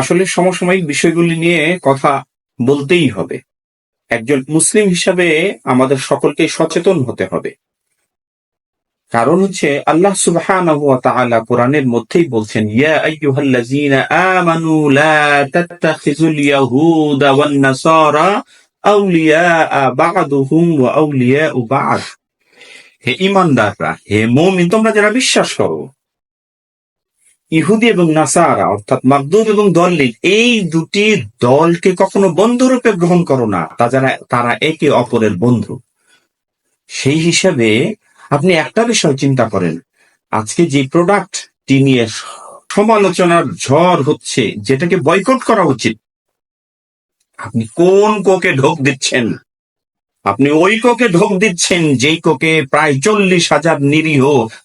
আসলে সমসাময়িক বিষয়গুলি নিয়ে কথা বলতেই হবে। একজন মুসলিম হিসাবে আমাদের সকলকেই সচেতন হতে হবে। কারণ হচ্ছে আল্লাহ সুবহানাহু ওয়া তাআলা কোরআনের মধ্যেই বলছেন, ইয়া আইয়ুহাল্লাযীনা আমানু লা তাত্তাখিযুল ইয়াহুদা ওয়ান নাসারা আউলিয়া বা'দুহুম ওয়া আউলিয়াউ বা'দ। হে ঈমানদাররা, হে মুমিন, তোমরা যারা বিশ্বাস করো, ইহুদি এবং নাসারা অর্থাৎ মাগদুব এবং দল্লিল এই দুটি দলকে কখনো বন্ধুরূপে গ্রহণ করো না, তারা একে অপরের বন্ধু। সেই হিসাবে আপনি একটা বিষয় চিন্তা করেন, আজকে যে প্রোডাক্টটি নিয়ে সমালোচনার ঝড় হচ্ছে, যেটাকে বয়কট করা উচিত, আপনি কোন কোকে ঢোক দিচ্ছেন? আপনি ওই কোকে ঢোক দিচ্ছেন যেই কোকে প্রায় 40,000 নিরীহ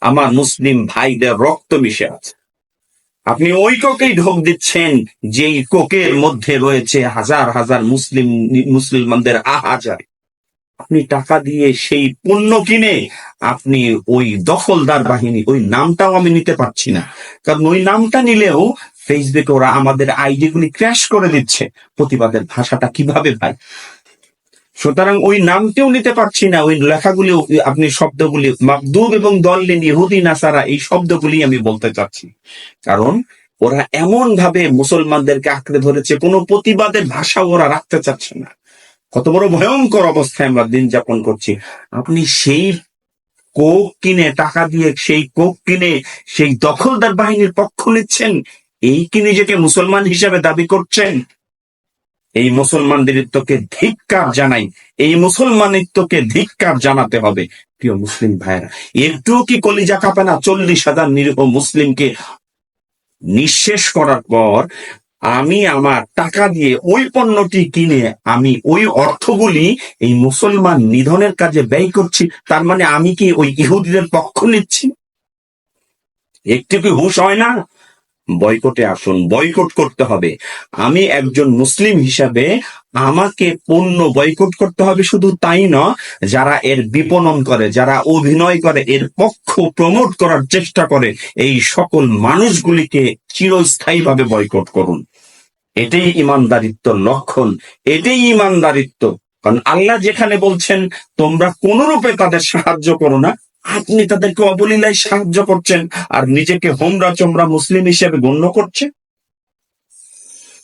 আমার মুসলিম ভাইদের রক্ত মিশে আছে। আপনি ওই কোকেই ঢোক দিচ্ছেন যেই কোকের মধ্যে রয়েছে হাজার হাজার মুসলমানদের আহাজার। আপনি টাকা দিয়ে সেই পণ্য কিনে আপনি ওই দখলদার বাহিনী, ওই নামটাও আমি নিতে পারছি না, কারণ ওই নামটা নিলেও ফেসবুকে ওরা আমাদের আইডি গুলি ক্র্যাশ করে দিচ্ছে। প্রতিবাদের ভাষাটা কিভাবে ভাই? সুতরাং ওই নামটিও নিতে পারছি না, ওই লেখাগুলি, আপনি শব্দগুলি মাগদুব এবং দল্লিন, ইহুদি নাসারা, এই শব্দগুলি আমি বলতে চাচ্ছি। কারণ ওরা এমন ভাবে মুসলমানদেরকে আঁকড়ে ধরেছে, কোনো প্রতিবাদের ভাষা ওরা রাখতে চাচ্ছে না। কত বড় ভয়ঙ্কর অবস্থায় আমরা দিন যাপন করছি। আপনি সেই কোক কিনে, টাকা দিয়ে সেই কোক কিনে সেই দখলদার বাহিনীর পক্ষ নিচ্ছেন, এই কি নিজেকে মুসলমান হিসাবে দাবি করছেন? এই মুসলমানদেরকে ধিক্কার জানাই, এই মুসলমানিত্বকে ধিক্কার জানাতে হবে। প্রিয় মুসলিম ভাইয়েরা, একটুও কি কলিজা কাঁপে না? 40,000 নিরীহ মুসলিমকে নিঃশেষ করার পর আমি আমার টাকা দিয়ে ওই পণ্যটি কিনে আমি ওই অর্থগুলি এই মুসলমান নিধনের কাজে ব্যয় করছি। তার মানে আমি কি ওই ইহুদিদের পক্ষ নিচ্ছি? একটু কি হুঁশ হয় না? বয়কটে আসুন, বয়কট করতে হবে। আমি একজন মুসলিম হিসাবে আমাকে পণ্য বয়কট করতে হবে, শুধু তাই না, যারা এর বিপণন করে, যারা অভিনয় করে, এর পক্ষ প্রমোট করার চেষ্টা করে, এই সকল মানুষগুলিকে চিরস্থায়ীভাবে বয়কট করুন। এটাই ইমানদারিত্বর লক্ষণ, এটাই ইমানদারিত্ব। কারণ আল্লাহ যেখানে বলছেন তোমরা কোন রূপে তাদের সাহায্য করো না, আপনি তাদেরকে অবলীলায় সাহায্য করছেন আর নিজেকে হোমরা চোমরা মুসলিম হিসেবে গণ্য করছে।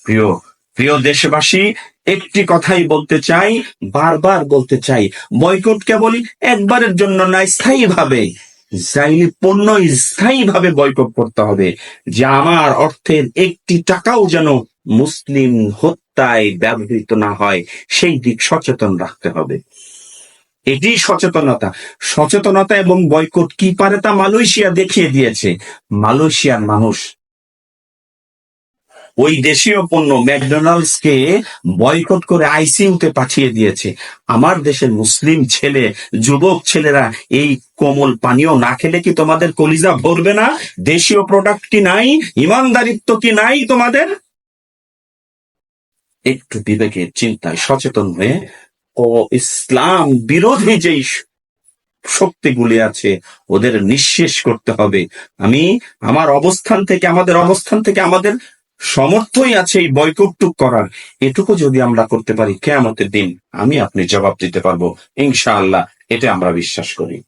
প্রিয় প্রিয় দেশবাসী, একটি কথাই বলতে চাই, বারবার বলতে চাই, বয়কট কেবল একবারের জন্য না, স্থায়ীভাবে ইসরায়েলি পণ্য স্থায়ীভাবে বয়কট করতে হবে, যে আমার অর্থের একটি টাকাও যেন মুসলিম হত্যায় ব্যবহৃত না হয়, সেই দিক সচেতন রাখতে হবে। এটি সচেতনতা এবং বয়কট কি পারে তা মালয়েশিয়া দেখিয়ে দিয়েছে। মালয়েশিয়ার মানুষ ওই দেশীয় পণ্য ম্যাকডোনাল্ডস কে বয়কট করে আইসিইউতে পাঠিয়ে দিয়েছে। আমার দেশের মুসলিম ছেলে, যুবক ছেলেরা এই কোমল পানীয় না খেলে কি তোমাদের কলিজা ভরবে না? দেশীয় প্রোডাক্ট কি নাই? ইমানদারিত্ব কি নাই তোমাদের? একটু বিবেকের চিন্তায় সচেতন হয়ে ও ইসলাম বিরোধী যেই শক্তিগুলি আছে ওদের নিঃশেষ করতে হবে। আমি আমাদের অবস্থান থেকে আমাদের সমর্থই আছে এই বয়কটটুক করার। এটুকু যদি আমরা করতে পারি, কিয়ামতের দিন আমি আপনি জবাব দিতে পারবো ইনশাআল্লাহ। এটা আমরা বিশ্বাস করি।